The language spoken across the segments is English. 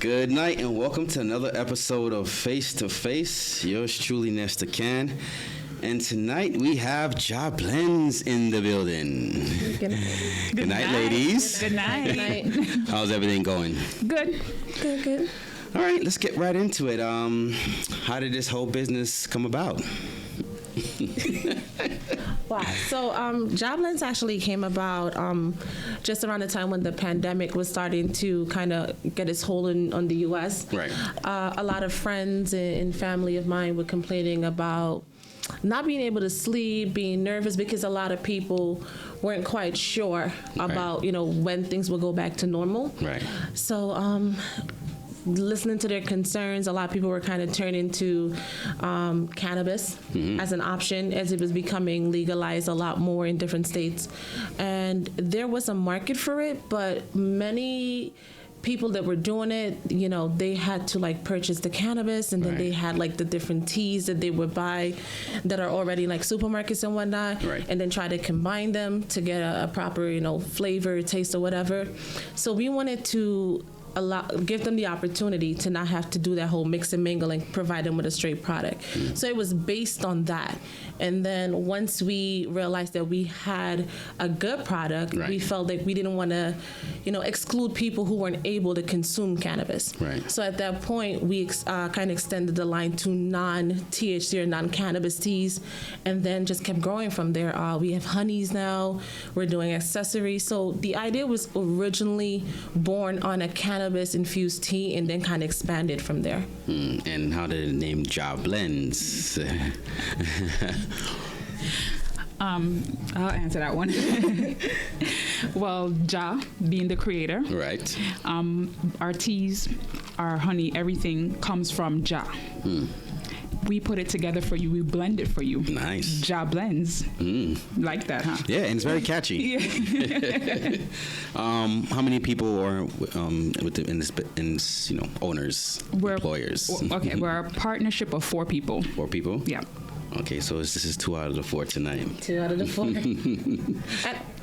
Good night and welcome to another episode of Face to Face. Yours truly, Nesta Can. And tonight we have Jah Blendz in the building. Good night, ladies. Good night. Good night. How's everything going? Good. Good. All right, let's get right into it. How did this whole business come about? Wow. So Jah Blendz actually came about just around the time when the pandemic was starting to kind of get its hold on the U.S. Right. A lot of friends and family of mine were complaining about not being able to sleep, being nervous because a lot of people weren't quite sure about, when things will go back to normal. Right. So listening to their concerns, a lot of people were kind of turning to cannabis as an option as it was becoming legalized a lot more in different states. And there was a market for it, but many people that were doing it, they had to purchase the cannabis, and then they had the different teas that they would buy that are already in supermarkets and whatnot, and then try to combine them to get a proper, flavor, taste, or whatever. So we wanted to give them the opportunity to not have to do that whole mix and mingle and provide them with a straight product. So it was based on that. And then once we realized that we had a good product, we felt like we didn't want to, exclude people who weren't able to consume cannabis. Right. So at that point, we kind of extended the line to non-THC or non-cannabis teas, and then just kept growing from there. We have honeys now. We're doing accessories. So the idea was originally born on a cannabis-infused tea, and then kind of expanded from there. And how did the name Jah Blendz? I'll answer that one. Well, Jah being the creator. Right. Our teas, our honey, everything comes from Jah. We put it together for you. We blend it for you. Nice. Jah Blendz. Like that, huh? Yeah, and it's very catchy. Yeah. How many people are owners, employers? Okay, we're a partnership of 4 people. 4 people? Yeah. Okay, so this is 2 out of the 4 tonight. 2 out of the 4.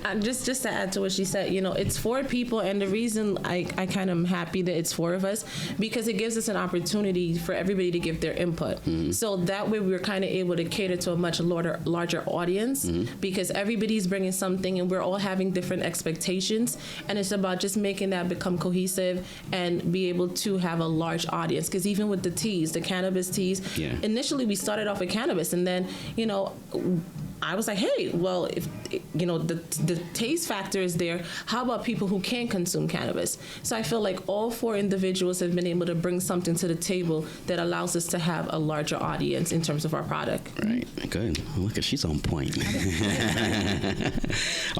And just to add to what she said, it's 4 people, and the reason I kind of am happy that it's 4 of us, because it gives us an opportunity for everybody to give their input. So that way we're kind of able to cater to a much larger audience, because everybody's bringing something and we're all having different expectations, and it's about just making that become cohesive and be able to have a large audience. Because even with the teas, the cannabis teas, initially we started off with cannabis, and then, I was like, hey, well, if the taste factor is there, how about people who can't consume cannabis? So I feel like all 4 individuals have been able to bring something to the table that allows us to have a larger audience in terms of our product. Right. Good. Look at, she's on point. I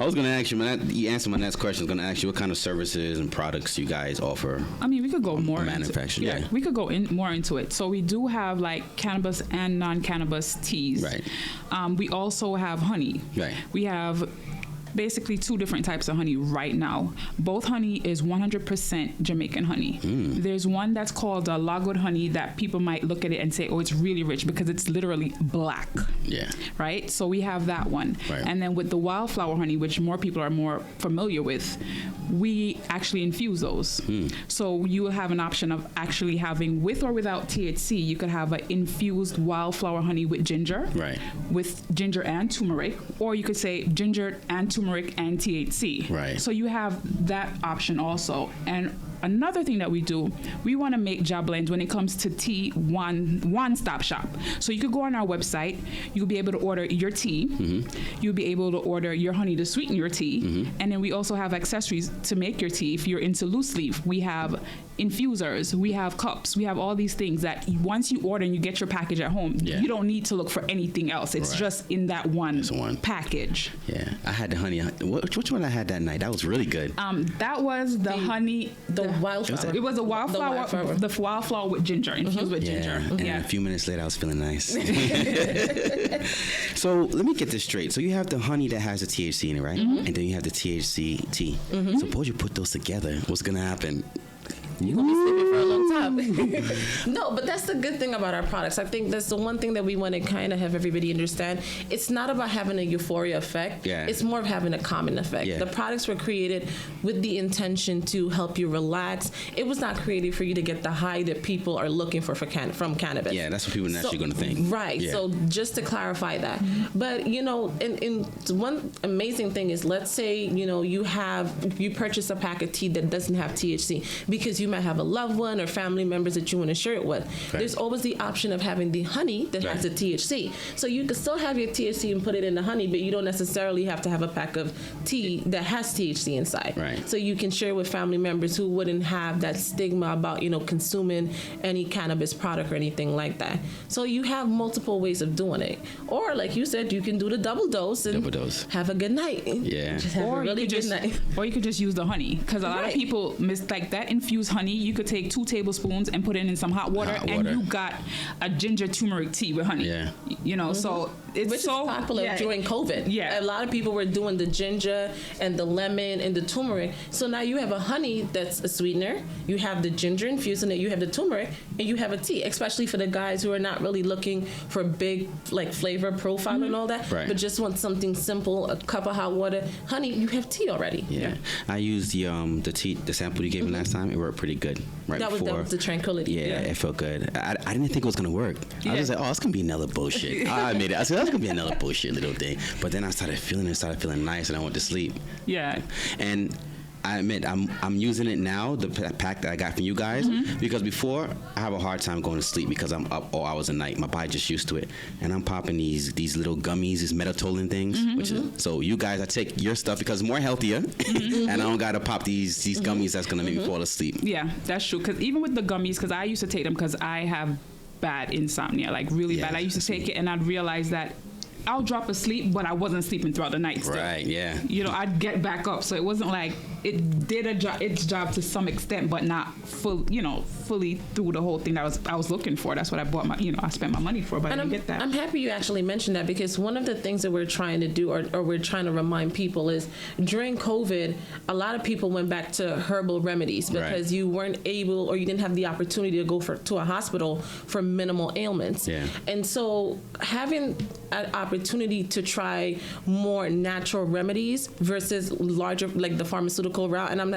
was going to ask you, you answered my next question. I was going to ask you what kind of services and products you guys offer. I mean, we could go more manufacturing. Yeah, we could go more into it. So we do have cannabis and non-cannabis teas. Right. We also have honey. Right. We have basically 2 different types of honey right now. Both honey is 100% Jamaican honey. There's one that's called logwood honey that people might look at it and say, oh, it's really rich because it's literally black. Yeah. Right? So we have that one. Right. And then with the wildflower honey, which more people are more familiar with, we actually infuse those. So you will have an option of actually having, with or without THC, you could have an infused wildflower honey with ginger. Right. With ginger and turmeric, or you could say ginger and turmeric and THC. Right. So you have that option also. And another thing that we do, we want to make Jah Blendz when it comes to tea one-stop shop. So you could go on our website, you'll be able to order your tea, you'll be able to order your honey to sweeten your tea, and then we also have accessories to make your tea. If you're into loose leaf, we have infusers, we have cups, we have all these things that once you order and you get your package at home, you don't need to look for anything else. It's just in that one package. Yeah, I had the honey. Which one I had that night? That was really good. That was the honey, the wildflower. It was a wildflower, the wildflower with ginger, infused with ginger. And then a few minutes later, I was feeling nice. So let me get this straight. So you have the honey that has the THC in it, right? And then you have the THC tea. Suppose you put those together. What's gonna happen? you're going to be sleeping for a long time. No, but that's the good thing about our products. I think that's the one thing that we want to kind of have everybody understand. It's not about having a euphoria effect. Yeah. It's more of having a calming effect. Yeah. The products were created with the intention to help you relax. It was not created for you to get the high that people are looking for from cannabis. Yeah, that's what people are naturally going to think. Right. Yeah. So just to clarify that. But, you know, in one amazing thing is, let's say, you know, you purchase a pack of tea that doesn't have THC because you might have a loved one or family members that you want to share it with. Right. There's always the option of having the honey that has the THC. So you can still have your THC and put it in the honey, but you don't necessarily have to have a pack of tea that has THC inside. Right. So you can share with family members who wouldn't have that stigma about, you know, consuming any cannabis product or anything like that. So you have multiple ways of doing it. Or like you said, you can do the double dose and have a good night. Yeah. Just have a really good night. Or you could just use the honey, because a lot of people like that infused honey. You could take 2 tablespoons and put it in some hot water, and you got a ginger turmeric tea with honey. Yeah. You know, so it's which so is popular during COVID. Yeah. A lot of people were doing the ginger and the lemon and the turmeric. So now you have a honey that's a sweetener. You have the ginger infused in it. You have the turmeric, and you have a tea, especially for the guys who are not really looking for big like flavor profile and all that, Right. but just want something simple, a cup of hot water. Honey, you have tea already. Yeah. I used the tea, the sample you gave me last time. It worked pretty good. Right That before. was the Tranquility. Yeah, it felt good. I didn't think it was gonna work. I was just like, oh, it's gonna be another bullshit. I made it. I said, that's gonna be another bullshit little thing. But then I started feeling nice, and I went to sleep. Yeah. And I admit I'm using it now, the pack that I got from you guys, because before I have a hard time going to sleep because I'm up all hours of the night. My body just used to it, and I'm popping these little gummies, these melatonin things. Which is, so you guys, I take your stuff because it's more healthier, and I don't gotta pop these gummies that's gonna make me fall asleep. Yeah, that's true. Because even with the gummies, because I used to take them because I have bad insomnia, like really bad. I used to take it, and I'd realize that I'll drop asleep, but I wasn't sleeping throughout the night still. Right, yeah. You know, I'd get back up. So it wasn't like it did its job to some extent, but not fully through the whole thing that I was looking for. That's what I bought I spent my money for, but I didn't get that. I'm happy you actually mentioned that, because one of the things that we're trying to do or we're trying to remind people is during COVID, a lot of people went back to herbal remedies because you weren't able or you didn't have the opportunity to go to a hospital for minimal ailments. Yeah. And so having an opportunity to try more natural remedies versus larger, like the pharmaceutical route, and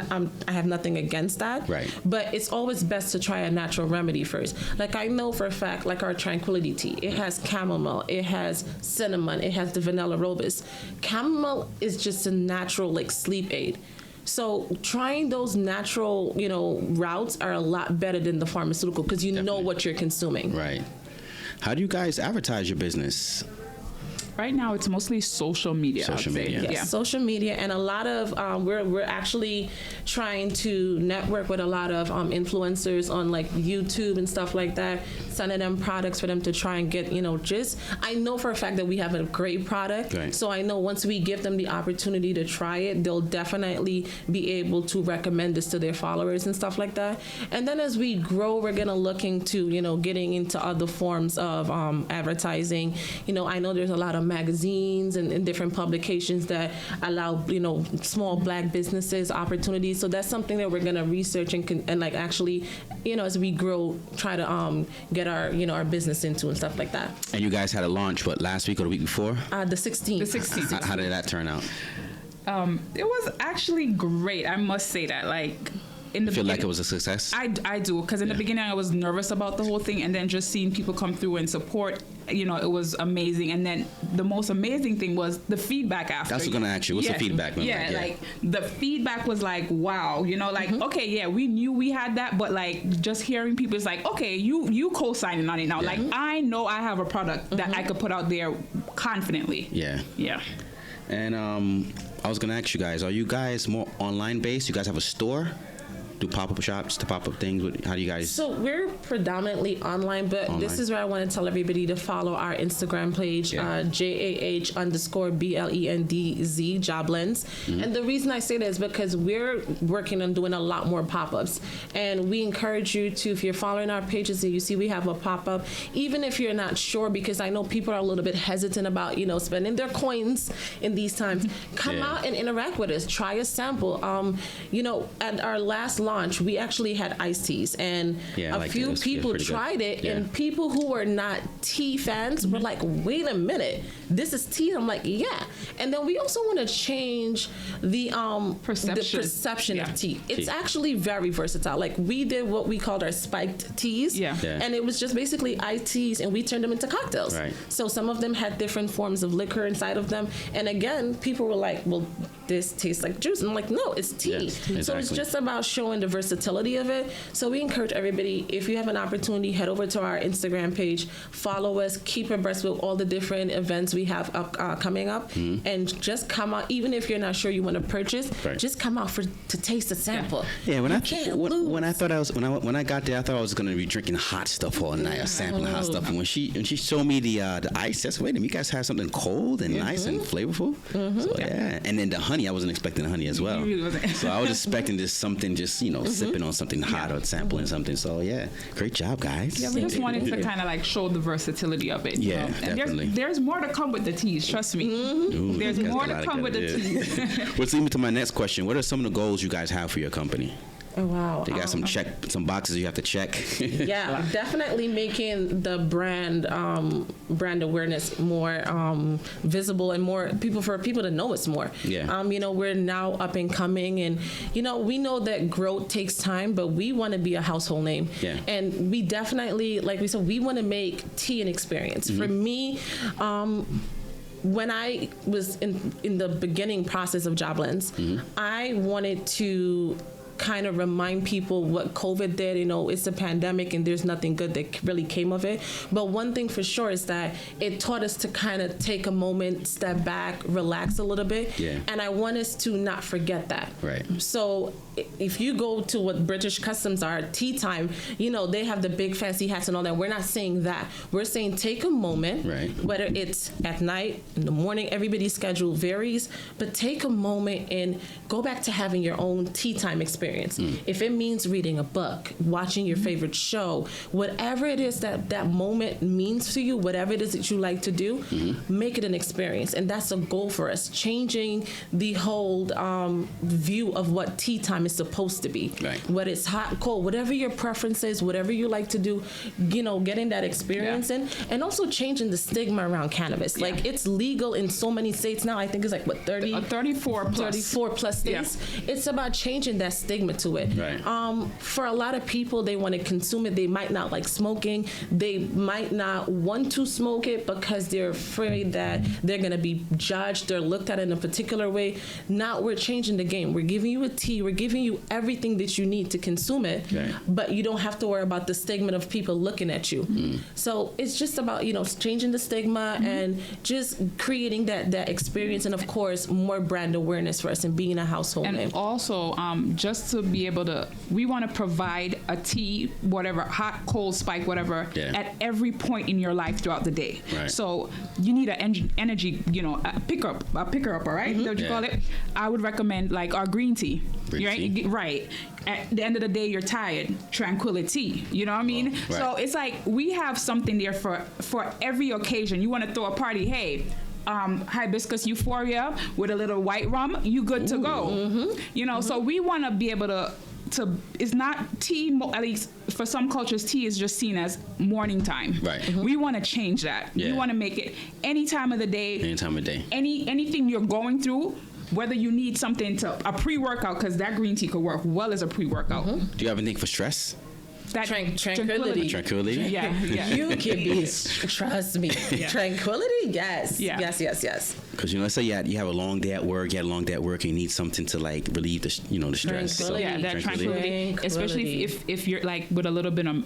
I have nothing against that. Right. But it's always best to try a natural remedy first. Like I know for a fact, like our Tranquility Tea, it has chamomile, it has cinnamon, it has the vanilla rose. Chamomile is just a natural like sleep aid. So trying those natural, routes are a lot better than the pharmaceutical because you know what you're consuming. Right. How do you guys advertise your business? Right now, it's mostly social media. Social media. Yes, Yeah. social media, and a lot of we're actually trying to network with a lot of influencers on like YouTube and stuff like that, sending them products for them to try and get I know for a fact that we have a great product, Right. so I know once we give them the opportunity to try it, they'll definitely be able to recommend this to their followers and stuff like that. And then as we grow, we're gonna look into getting into other forms of advertising. I know there's a lot of magazines and different publications that allow small Black businesses opportunities. So that's something that we're gonna research and like actually as we grow try to get our our business into and stuff like that. And you guys had a launch last week or the week before? The 16th. The 16th. How did that turn out? It was actually great. I must say that. Like, in the Feel like beginning- it was a success? I do, because in the beginning I was nervous about the whole thing, and then just seeing people come through and support, it was amazing. And then the most amazing thing was the feedback after. That's what I'm gonna ask you. What's the feedback been like? Yeah. Like the feedback was like, wow, okay, yeah, we knew we had that, but like just hearing people, it's like, okay, you co-signing on it now. Yeah. Like I know I have a product that I could put out there confidently. Yeah. Yeah. And I was gonna ask you guys, are you guys more online based? You guys have a store? Do pop-up shops to pop-up things? How do you guys? So we're predominantly online, but this is where I want to tell everybody to follow our Instagram page, JAH_BLENDZ, Jah Blendz. And the reason I say that is because we're working on doing a lot more pop-ups. And we encourage you to, if you're following our pages and you see we have a pop-up, even if you're not sure, because I know people are a little bit hesitant about, spending their coins in these times, come out and interact with us. Try a sample. At our last launch, we actually had iced teas, and a few people tried it, and people who were not tea fans were like, wait a minute, this is tea? I'm like, yeah. And then we also want to change the perception of tea. It's actually very versatile. Like, we did what we called our spiked teas, and it was just basically iced teas, and we turned them into cocktails. Right. So some of them had different forms of liquor inside of them, and again, people were like, well, this tastes like juice. And I'm like, no, it's tea. Yes, exactly. So it's just about showing the versatility of it. So we encourage everybody, if you have an opportunity, head over to our Instagram page, follow us, keep abreast with all the different events we have coming up, and just come out, even if you're not sure you want to purchase, just come out to taste a sample. Yeah, when I got there, I thought I was going to be drinking hot stuff all night, or sampling hot stuff. And when she showed me the ice, I said, wait a minute, you guys have something cold and nice and flavorful? So and then the honey, I wasn't expecting the honey as well. So I was expecting just something, sipping on something hot or sampling something. So great job, guys. Yeah, we just wanted to kind of like show the versatility of it. Yeah, definitely. And there's more to come with the teas, trust me. Ooh, there's more to come with the teas. Which leads me to my next question. What are some of the goals you guys have for your company? Oh, wow. They got some boxes you have to check. Yeah, definitely making the brand awareness more visible and more for people to know us more. Yeah. We're now up and coming, and we know that growth takes time, but we want to be a household name. Yeah. And we definitely, like we said, we want to make tea an experience. For me, when I was in the beginning process of Jah Blendz, I wanted to kind of remind people what COVID did. It's a pandemic and there's nothing good that really came of it. But one thing for sure is that it taught us to kind of take a moment, step back, relax a little bit. Yeah. And I want us to not forget that. Right. So if you go to what British customs are, tea time, they have the big fancy hats and all that. We're not saying that. We're saying take a moment, whether it's at night, in the morning, everybody's schedule varies, but take a moment and go back to having your own tea time experience. If it means reading a book, watching your favorite show, whatever it is that moment means to you, whatever it is that you like to do, make it an experience. And that's a goal for us, changing the whole view of what tea time is supposed to be. Right. Whether it's hot, cold, whatever your preference is, whatever you like to do, getting that experience in, and also changing the stigma around cannabis. Yeah. Like, it's legal in so many states now. I think it's like, 34 plus. 34 plus states. Yeah. It's about changing that stigma to it. Right. For a lot of people, they want to consume it. They might not like smoking. They might not want to smoke it because they're afraid that they're going to be judged or looked at in a particular way. Now we're changing the game. We're giving you a tea. We're giving you everything that you need to consume it, but you don't have to worry about the stigma of people looking at you. So it's just about, changing the stigma and just creating that experience, and of course, more brand awareness for us and being a household name. And also, just to be able to, we want to provide a tea, whatever, hot, cold, spike, whatever, at every point in your life throughout the day. Right. So you need an energy, a picker upper, right? Is that what you call it? I would recommend like our green tea. Right. At the end of the day, you're tired. Tranquility. You know what I mean? Right. So it's like we have something there for every occasion. You want to throw a party? Hey. Hibiscus euphoria with a little white rum, you good to go. So we want to be able to it's not tea, at least for some cultures, tea is just seen as morning time. Right. We want to change that. We want to make it any time of the day. Any time of day. Anything you're going through, whether you need something a pre-workout, because that green tea could work well as a pre-workout. Do you have anything for stress? That tranquility. Yeah. You can be, trust me. Yeah. Tranquility, yes. Yeah. Yes. Because let's say you have a long day at work, and you need something to like relieve the stress. So, that tranquility. Especially if you're like with a little bit of,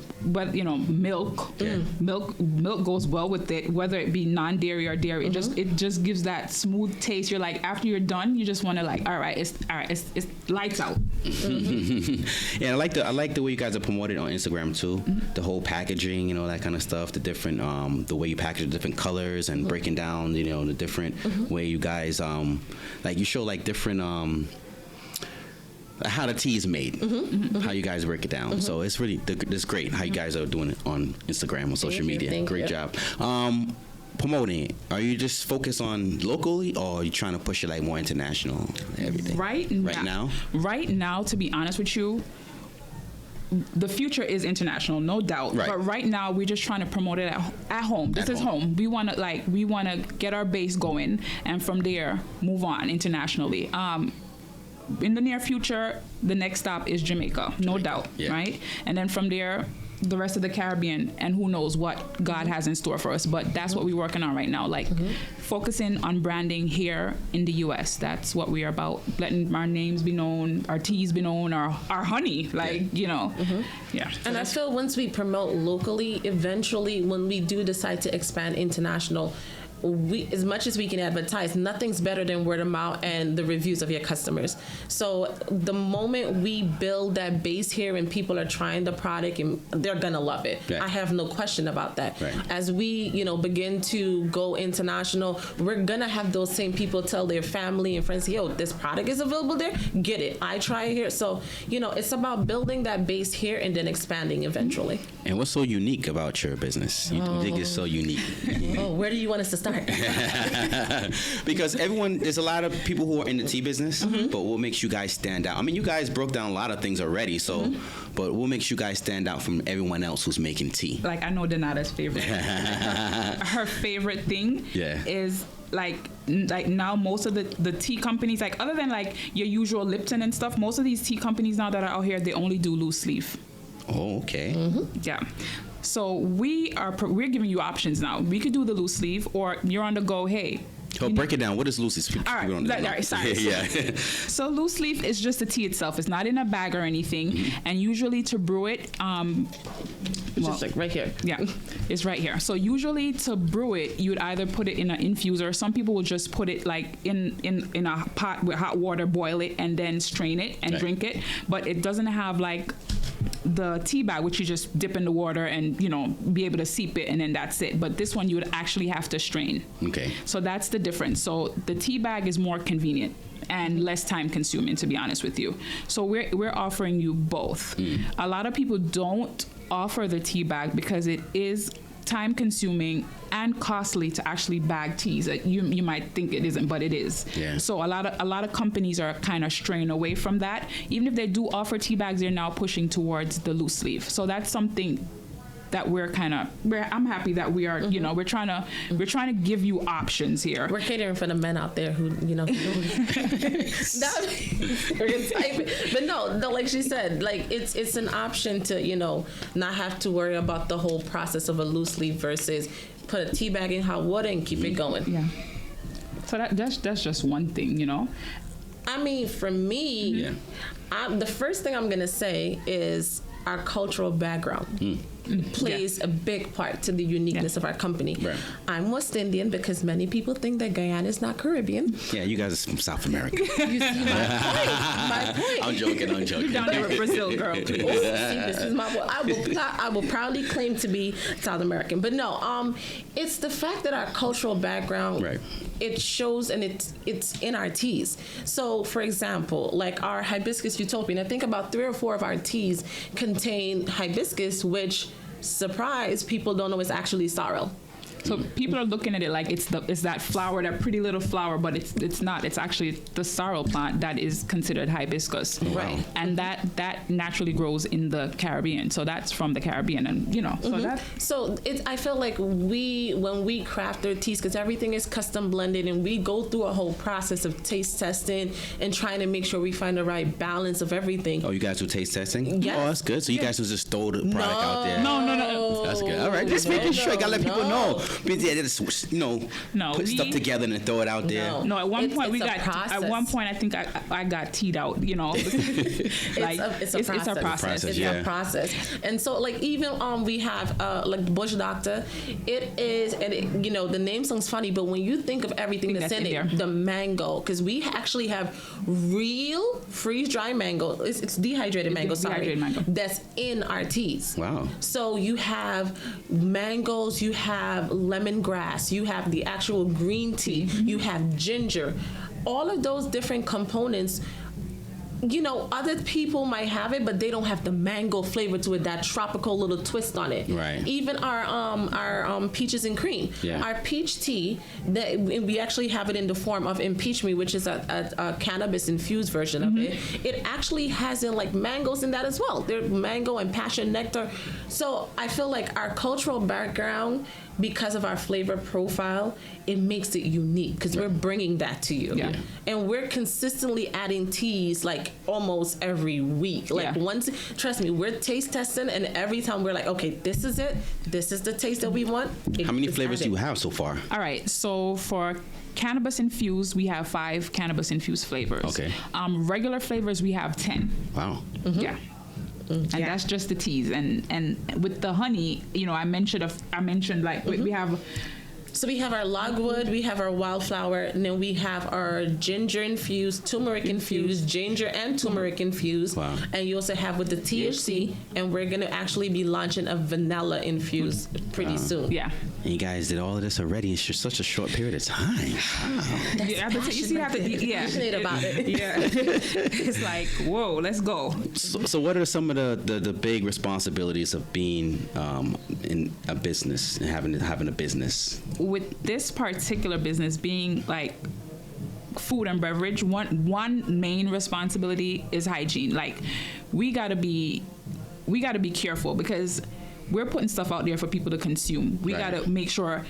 milk. Yeah. Milk goes well with it, whether it be non-dairy or dairy. It just gives that smooth taste. You're like, after you're done, you just want to like, all right, it's lights out. Yeah, I like the way you guys are promoted on Instagram too. The whole packaging, that kind of stuff. The different, the way you package the different colors and breaking down, the different way you guys, like you show like different, how the tea is made, how you guys break it down. So it's great how you guys are doing it on Instagram, on social media. Great job. Promoting it, are you just focused on locally, or are you trying to push it like more international, everything? Right now, to be honest with you, the future is international, no doubt. Right. But right now, we're just trying to promote it at home. This is home. We want to get our base going, and from there move on internationally. In the near future, the next stop is Jamaica, no doubt, right? And then from there, the rest of the Caribbean, and who knows what God has in store for us. But that's what we're working on right now, like focusing on branding here in the U.S. That's what we are about, letting our names be known, our teas be known, our honey, like, you know. So and I feel once we promote locally, eventually when we do decide to expand international, we, as much as we can advertise, nothing's better than word of mouth and the reviews of your customers. So the moment we build that base here and people are trying the product, and they're gonna love it. I have no question about that. As we, begin to go international, we're gonna have those same people tell their family and friends, yo, this product is available there, get it. I try it here. So, it's about building that base here and then expanding eventually. And what's so unique about your business? You think it's so unique? Where do you want us to start? Because there's a lot of people who are in the tea business, but what makes you guys stand out? I mean, you guys broke down a lot of things already, so, but what makes you guys stand out from everyone else who's making tea? Like, I know Donata's favorite. Her favorite thing is like now most of the tea companies, like other than like your usual Lipton and stuff, most of these tea companies now that are out here, they only do loose leaf. Oh, okay. Yeah. So we're giving you options now. We could do the loose sleeve, or you're on the go. Hey. Oh, break it down. What is loose leaf? All right. Sorry. So loose leaf is just the tea itself. It's not in a bag or anything. And usually to brew it, just like right here. Yeah, it's right here. So usually to brew it, you would either put it in an infuser. Some people will just put it like in a pot with hot water, boil it, and then strain it and drink it. But it doesn't have like the tea bag, which you just dip in the water and be able to seep it, and then that's it. But this one you would actually have to strain. Okay. So that's the difference. So the tea bag is more convenient and less time consuming, to be honest with you. So we're offering you both. A lot of people don't offer the tea bag because it is time consuming and costly to actually bag teas. You might think it isn't, but it is. Yeah. So a lot of companies are kind of straying away from that. Even if they do offer tea bags, they're now pushing towards the loose leaf. So that's something that I'm happy that we are, we're trying to give you options here. We're catering for the men out there who, but no, like she said, like it's an option to, not have to worry about the whole process of a loose leaf versus put a tea bag in hot water and keep it going. Yeah. So that's just one thing, I mean, for me, the first thing I'm going to say is our cultural background plays a big part to the uniqueness of our company. Right. I'm West Indian because many people think that Guyana is not Caribbean. Yeah, you guys are from South America. You see my point. I'm joking. You're down there with Brazil, girl. See, this is my point. I will proudly claim to be South American. But no, it's the fact that our cultural background, it shows, and it's in our teas. So, for example, like our hibiscus utopian, I think about 3 or 4 of our teas contain hibiscus, which, surprise, people don't know it's actually sorrel. So people are looking at it like it's that flower, that pretty little flower, but it's not. It's actually the sorrel plant that is considered hibiscus. Right. And that naturally grows in the Caribbean. So that's from the Caribbean, and So I feel like when we craft our teas, because everything is custom blended, and we go through a whole process of taste testing and trying to make sure we find the right balance of everything. Oh, you guys do taste testing? Yes. Oh, that's good. So you guys will just throw the product out there. No. That's good. All right, just making sure. I gotta let people know. Put stuff together and throw it out there. No, at one point At one point, I think I got teed out. It's a process. It's a process. And so, like, even we have like Bush Doctor. It is, and the name sounds funny, but when you think of everything that's in it, the mango, because we actually have real freeze-dried mango. It's dehydrated mango. That's in our teas. Wow. So you have mangoes, you have lemongrass, you have the actual green tea, you have ginger. All of those different components other people might have it, but they don't have the mango flavor to it, that tropical little twist on it. Right. Even our peaches and cream. Yeah. Our peach tea, that we actually have it in the form of Impeach Me, which is a cannabis infused version of it. It actually has like mangoes in that as well. There's mango and passion nectar. So I feel like our cultural background, because of our flavor profile, it makes it unique because we're bringing that to you. Yeah. And we're consistently adding teas like almost every week. Like once, trust me, we're taste testing, and every time we're like, okay, this is it. This is the taste that we want. How many flavors do you have so far? All right, so for cannabis infused, we have 5 cannabis infused flavors. Okay. Regular flavors, we have 10. Wow. Yeah. And that's just the teas, and with the honey, I mentioned like we have. So we have our logwood, we have our wildflower, and then we have our ginger infused, turmeric infused, ginger and turmeric infused. Wow. And you also have with the THC, and we're gonna actually be launching a vanilla infused pretty soon. Yeah. And you guys did all of this already in such a short period of time. Wow. You have to, Passionate about it. Yeah. It's like, whoa, let's go. So what are some of the big responsibilities of being in a business and having a business? With this particular business being like food and beverage, one main responsibility is hygiene. Like we gotta be careful because we're putting stuff out there for people to consume. We gotta make sure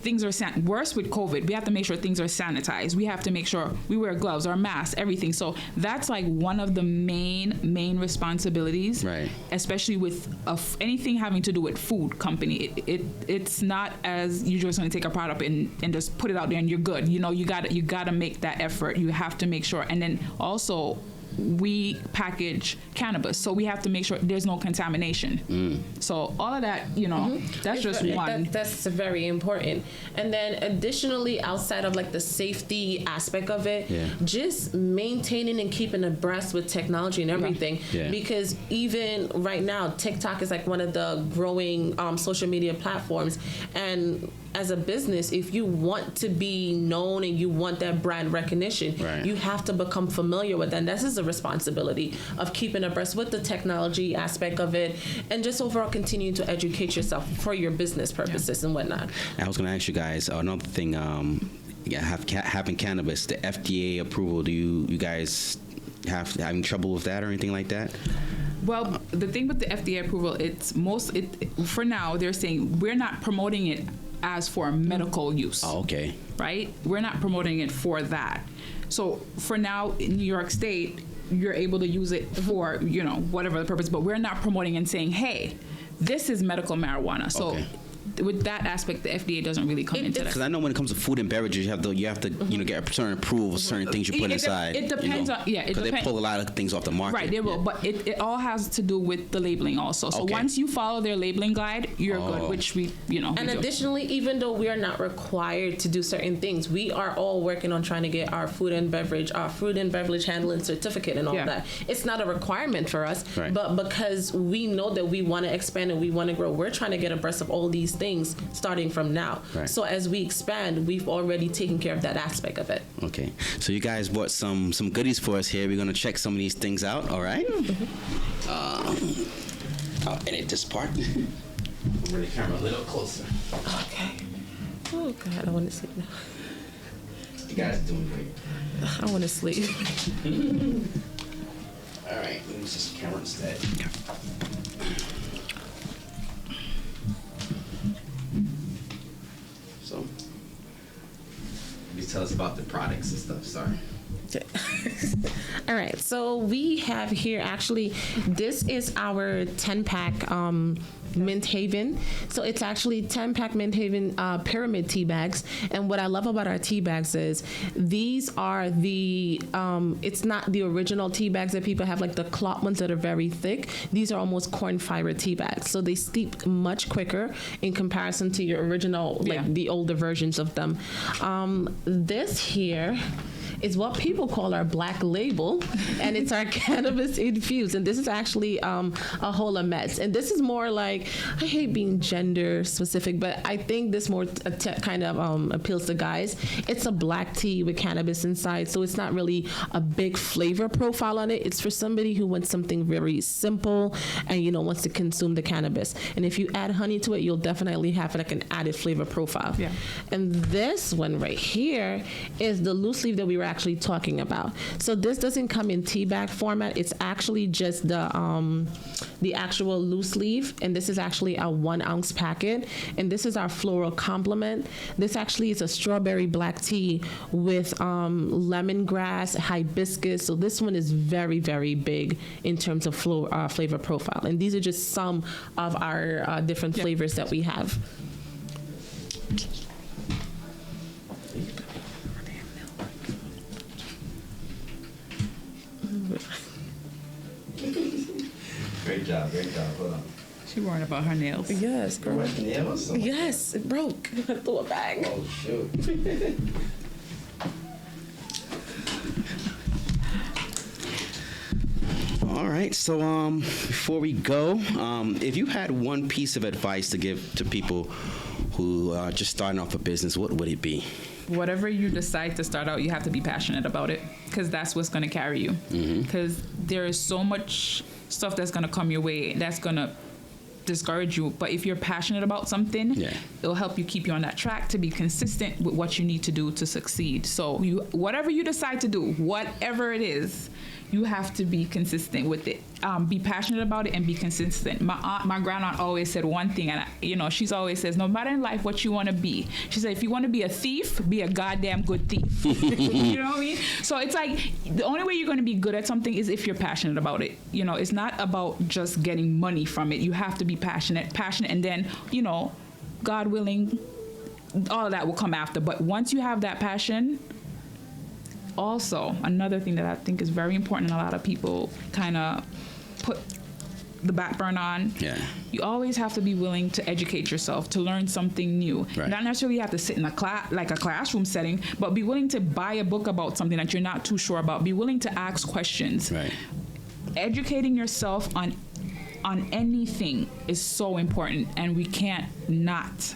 things are worse with COVID. We have to make sure things are sanitized. We have to make sure we wear gloves or masks, everything. So that's like one of the main responsibilities, right? Especially with anything having to do with food company. It's not as you're just going to take a product and just put it out there and you're good. You gotta make that effort. You have to make sure, and then also, we package cannabis, so we have to make sure there's no contamination. So all of that, that's just one. That's very important. And then additionally, outside of like the safety aspect of it, just maintaining and keeping abreast with technology and everything. Yeah. Because even right now, TikTok is like one of the growing social media platforms. And as a business, if you want to be known and you want that brand recognition, you have to become familiar with that. And this is a responsibility of keeping abreast with the technology aspect of it, and just overall continue to educate yourself for your business purposes and whatnot. I was going to ask you guys another thing. Having cannabis, the FDA approval. Do you guys having trouble with that or anything like that? Well, the thing with the FDA approval, for now they're saying we're not promoting it as for medical use. Oh, okay. Right? We're not promoting it for that. So for now in New York State, you're able to use it for, whatever the purpose, but we're not promoting and saying, hey, this is medical marijuana. So with that aspect, the FDA doesn't really come into that. Because I know when it comes to food and beverages, you have to get a certain approval of certain things you put inside. It depends on because they pull a lot of things off the market. Right, they will, but it all has to do with the labeling also. So once you follow their labeling guide, you're good, which we And additionally, even though we are not required to do certain things, we are all working on trying to get our food and beverage handling certificate and all that. It's not a requirement for us, but because we know that we want to expand and we want to grow, we're trying to get abreast of all these things starting from now. So as we expand, we've already taken care of that aspect of it. Okay, so you guys brought some goodies for us here. We're going to check some of these things out, all right? I'll edit this part. Bring the camera a little closer. Okay. Oh God, I want to sleep now. You guys are doing great. I want to sleep. All right, let me use this camera instead. So, please tell us about the products and stuff. Sorry. All right, so we have here actually, this is our 10-pack Mint Haven. So it's actually 10-pack Mint Haven pyramid tea bags. And what I love about our tea bags is these are the, it's not the original tea bags that people have, like the cloth ones that are very thick. These are almost corn fiber tea bags. So they steep much quicker in comparison to your original, like the older versions of them. This here is what people call our black label, and it's our cannabis infused. And this is actually a whole of meds. And this is more like, I hate being gender specific, but I think this more kind of appeals to guys. It's a black tea with cannabis inside, so it's not really a big flavor profile on it. It's for somebody who wants something very simple and, you know, wants to consume the cannabis. And if you add honey to it, you'll definitely have like an added flavor profile. Yeah. And this one right here is the loose leaf that we were actually talking about. So this doesn't come in tea bag format. It's actually just the actual loose leaf, and this is actually a 1 ounce packet. And this is our floral complement. This actually is a strawberry black tea with lemongrass, hibiscus. So this one is very, very big in terms of flavor profile. And these are just some of our different flavors that we have. Great job. Hold on. She worried about her nails. Yes, girl. Nails? Yes, it broke. I threw a bag. Oh, shoot. All right. So, before we go, if you had one piece of advice to give to people who are just starting off a business, what would it be? Whatever you decide to start out, you have to be passionate about it, because that's what's going to carry you. Because there is so much stuff that's going to come your way that's going to discourage you. But if you're passionate about something, it'll help you keep you on that track to be consistent with what you need to do to succeed. So whatever you decide to do, whatever it is, you have to be consistent with it. Be passionate about it and be consistent. My grandaunt always said one thing, and she's always says, no matter in life what you want to be, she said, if you want to be a thief, be a goddamn good thief. You know what I mean? So it's like the only way you're going to be good at something is if you're passionate about it. You know, it's not about just getting money from it. You have to be passionate, and then, God willing, all of that will come after. But once you have that passion. Also, another thing that I think is very important, and a lot of people kind of put the back burner on, you always have to be willing to educate yourself, to learn something new. Right. Not necessarily have to sit in a classroom setting, but be willing to buy a book about something that you're not too sure about. Be willing to ask questions. Right. Educating yourself on anything is so important, and we can't not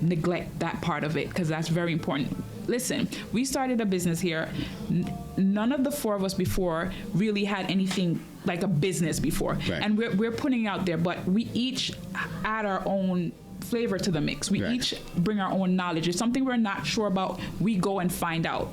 neglect that part of it, because that's very important. Listen, we started a business here. None of the four of us before really had anything like a business before. Right. And we're putting it out there, but we each add our own flavor to the mix. We each bring our own knowledge. If something we're not sure about, we go and find out,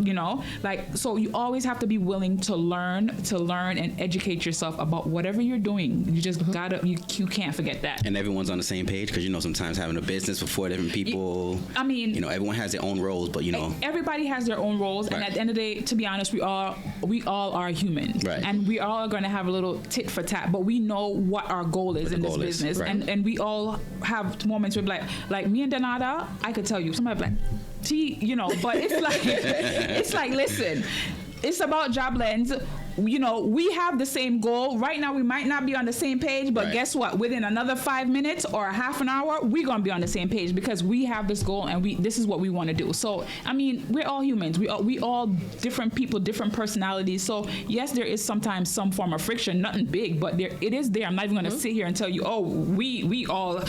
so you always have to be willing to learn and educate yourself about whatever you're doing. You just you can't forget that. And everyone's on the same page, because sometimes having a business with 4 different people, everyone has their own roles, but everybody has their own roles, and at the end of the day, to be honest, we all are human, and we all are going to have a little tit for tat, but we know what our goal is in this business, and we all have moments where like me and Donada, I could tell you somebody like but it's like listen, it's about Jah Blendz. We have the same goal. Right now, we might not be on the same page, but guess what? Within another 5 minutes or a half an hour, we're going to be on the same page, because we have this goal and this is what we want to do. So, we're all humans. We all different people, different personalities. So, yes, there is sometimes some form of friction, nothing big, but it is there. I'm not even going to sit here and tell you, we all,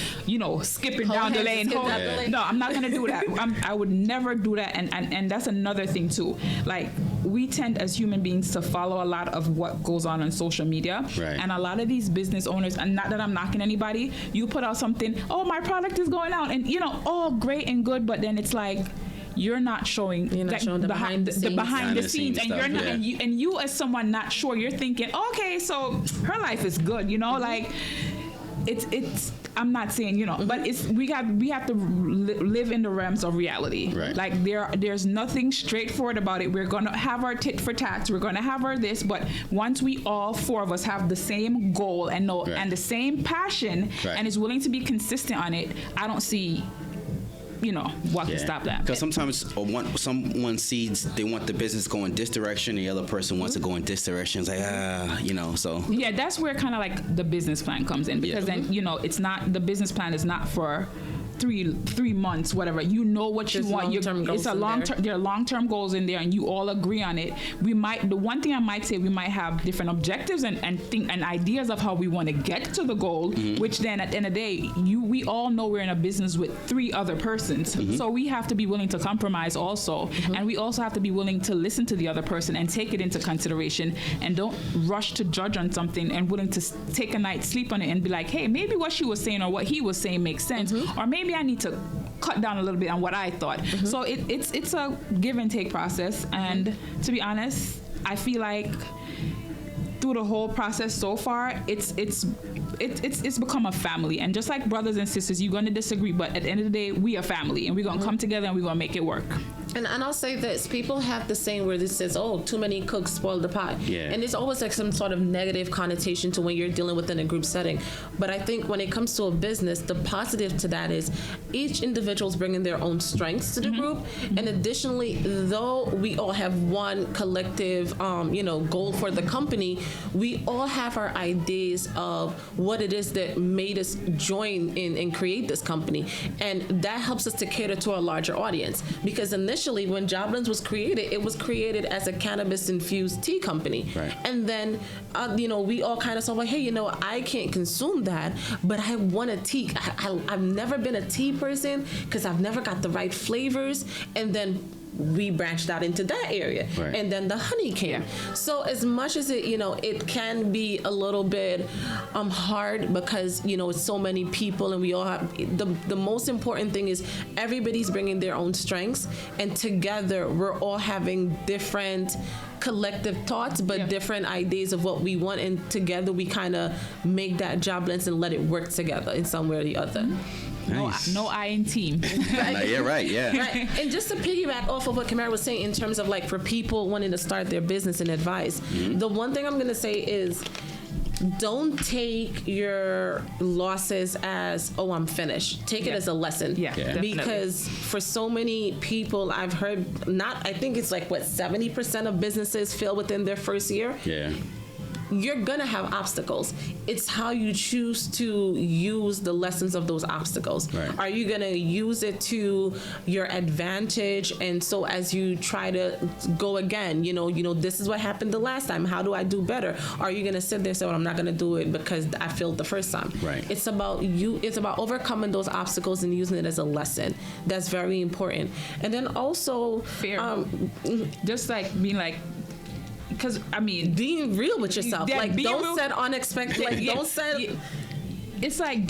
skipping down the lane. No, I'm not going to do that. I would never do that. And that's another thing, too. Like, we tend as human beings to follow a lot of what goes on social media, and a lot of these business owners, and not that I'm knocking anybody, you put out something, my product is going out, and all great and good, but then it's like you're not showing the behind the scenes, and you're not, and you as someone not sure, you're thinking, okay, so her life is good, like it's I'm not saying, but we have to live in the realms of reality. Right. Like there's nothing straightforward about it. We're gonna have our tit for tat. We're gonna have our this, but once we all 4 of us have the same goal and and the same passion, and is willing to be consistent on it, I don't see what can stop that. Because sometimes someone sees they want the business going this direction, the other person wants to go in this direction. It's like, so. Yeah, that's where kind of like the business plan comes in, because then, it's not, the business plan is not for 3 months, whatever. You know what you want. It's a long-term. There are long-term goals in there, and you all agree on it. The one thing I might say, we might have different objectives and ideas of how we want to get to the goal. Which then, at the end of the day, we all know we're in a business with 3 other persons, so we have to be willing to compromise also, and we also have to be willing to listen to the other person and take it into consideration, and don't rush to judge on something, and willing to take a night's sleep on it and be like, hey, maybe what she was saying or what he was saying makes sense, or maybe I need to cut down a little bit on what I thought. So it's a give and take process, and to be honest, I feel like through the whole process so far, it's become a family. And just like brothers and sisters, you're going to disagree, but at the end of the day, we are family, and we're going to come together and we're going to make it work. And I'll say this, people have the saying where this says, oh, too many cooks spoil the pot. Yeah. And there's always like some sort of negative connotation to when you're dealing within a group setting. But I think when it comes to a business, the positive to that is each individual is bringing their own strengths to the group. And additionally, though we all have one collective, goal for the company, we all have our ideas of what it is that made us join in and create this company. And that helps us to cater to a larger audience. Because initially, when Jah Blendz was created, it was created as a cannabis-infused tea company. Right. And then, we all kind of saw like, hey, I can't consume that, but I want a tea. I've never been a tea person because I've never got the right flavors. And then we branched out into that area, right. And then the honey came. Yeah. So as much as it can be a little bit hard because it's so many people, and we all have the most important thing is everybody's bringing their own strengths, and together we're all having different collective thoughts, but different ideas of what we want, and together we kind of make that Jah Blendz and let it work together in some way or the other. Nice. No I in team. Right. Yeah, right. Yeah. Right. And just to piggyback off of what Kamara was saying in terms of like for people wanting to start their business and advice, the one thing I'm going to say is don't take your losses as, oh, I'm finished. Take it as a lesson. Yeah. Because for so many people, I've heard I think it's like 70% of businesses fail within their first year. Yeah. You're going to have obstacles. It's how you choose to use the lessons of those obstacles. Right. Are you going to use it to your advantage? And so as you try to go again, this is what happened the last time. How do I do better? Are you going to sit there and say, well, I'm not going to do it because I failed the first time? Right. It's about it's about overcoming those obstacles and using it as a lesson. That's very important. And then also... Fair. Just like being like, because being real with yourself, yeah, like don't set unexpected, like don't set. It's like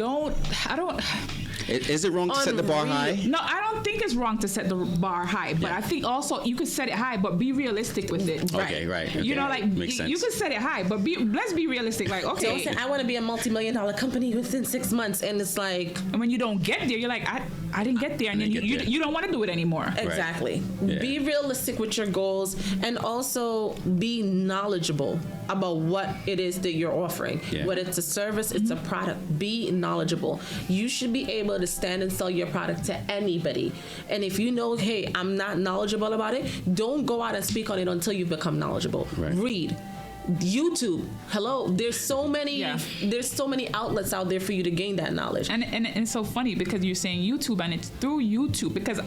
Is it wrong to set the bar high? No, I don't think it's wrong to set the bar high, but I think also you could set it high, but be realistic with it. Okay, right. Okay. Makes sense. You could set it high, but let's be realistic. Like, okay, don't say I want to be a multi-million-dollar company within 6 months, and it's like, and when you don't get there, you're like, I didn't get there, and then you don't want to do it anymore. Exactly. Right. Yeah. Be realistic with your goals, and also be knowledgeable about what it is that you're offering. Yeah. Whether it's a service, it's a product. Be knowledgeable. You should be able to stand and sell your product to anybody. And if you know, hey, I'm not knowledgeable about it, don't go out and speak on it until you become knowledgeable. Right. Read. YouTube. Hello. There's so many outlets out there for you to gain that knowledge. And it's so funny because you're saying YouTube, and it's through YouTube because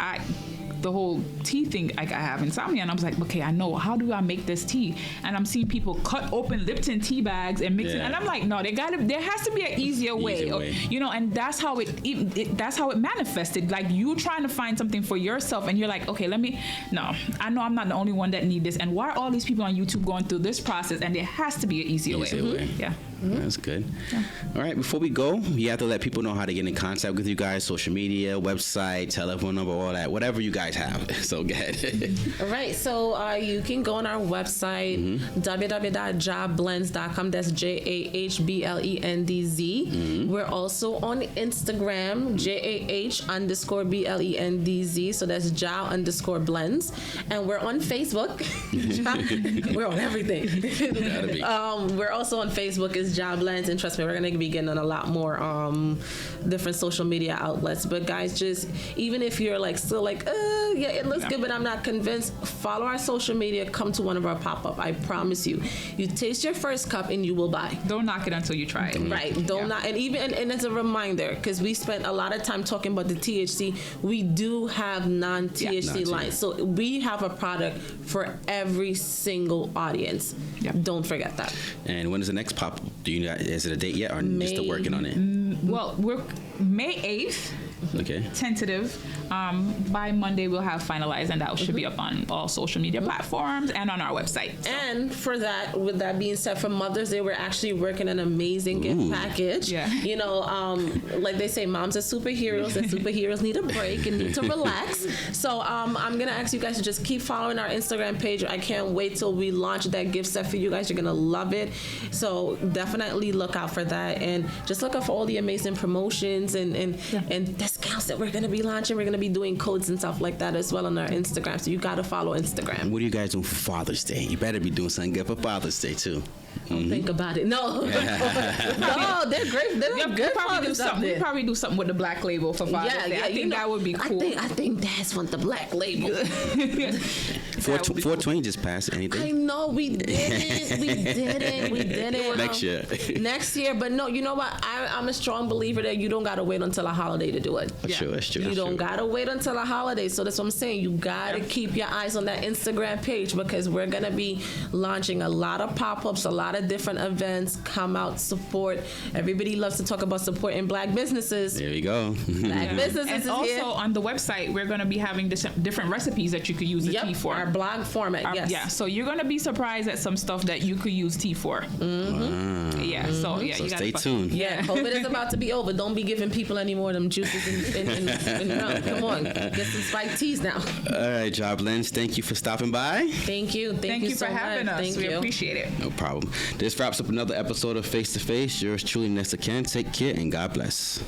the whole tea thing, I have insomnia, and I was like, okay, I know, how do I make this tea? And I'm seeing people cut open Lipton tea bags and mix it, and I'm like, no, there has to be an easier way. And that's how it manifested. Like you trying to find something for yourself, and you're like, okay, I know I'm not the only one that need this, and why are all these people on YouTube going through this process? And there has to be an easier way. Yeah. Mm-hmm. That's good. Yeah. All right, before we go, you have to let people know how to get in contact with you guys, social media, website, telephone number, all that, whatever you guys have. So go ahead. All right, so you can go on our website, www.jahblendz.com. That's JAHBLENDZ. We're also on Instagram, JAH_BLENDZ. So that's Jah_Blendz. And we're on Facebook. We're on everything. We're also on Facebook as Jah Blendz, and trust me, we're going to be getting on a lot more different social media outlets. But guys, just even if you're like still like yeah, it looks good, but I'm not convinced. Follow our social media. Come to one of our pop-up. I promise you. You taste your first cup and you will buy. Don't knock it until you try it. Right. Don't knock. And even and as a reminder, because we spent a lot of time talking about the THC, we do have non-THC lines. So we have a product for every single audience. Yeah. Don't forget that. And when is the next pop? Do you know? Is it a date yet, or just still working on it? Well, we're May 8th. Okay. Tentative. By Monday, we'll have finalized, and that should be up on all social media platforms and on our website. So. And for that, with that being said, for Mother's Day, we're actually working an amazing gift package. Yeah. You know, like they say, moms are superheroes, and superheroes need a break and need to relax. So I'm gonna ask you guys to just keep following our Instagram page. I can't wait till we launch that gift set for you guys. You're gonna love it. So definitely look out for that, and just look out for all the amazing promotions and discounts that we're gonna be launching. We're gonna be doing codes and stuff like that as well on our Instagram. So you gotta follow Instagram. What are you guys doing for Father's Day? You better be doing something good for Father's Day too. Think about it. No, no, they're great. They're good. We'll probably do something. We'll probably do something with the black label for Father's Day. I think that would be cool. I think Dads want the black label. 420 just passed. Anything? I know we didn't. We didn't. Next year. Next year, but no. You know what? I'm a strong believer that you don't gotta wait until a holiday to do it. That's true. You don't gotta wait until a holiday. So that's what I'm saying. You gotta keep your eyes on that Instagram page, because we're gonna be launching a lot of pop-ups, a lot of different events. Come out, support. Everybody loves to talk about supporting black businesses. There we go. Black businesses and is also here. on the website, we're going to be having different recipes that you could use the tea for. Our blog format, yes. Yeah, so you're going to be surprised at some stuff that you could use tea for. Yeah, so So you stay tuned. Yeah, COVID is about to be over. Don't be giving people any more of them juices in rum. Come on, get some spiked teas now. All right, Jah Blendz, thank you for stopping by. Thank you. Thank you so for having much. us. Thank We you. appreciate it. No problem. This wraps up another episode of Face to Face. Yours truly, Nesta Ken. Take care and God bless.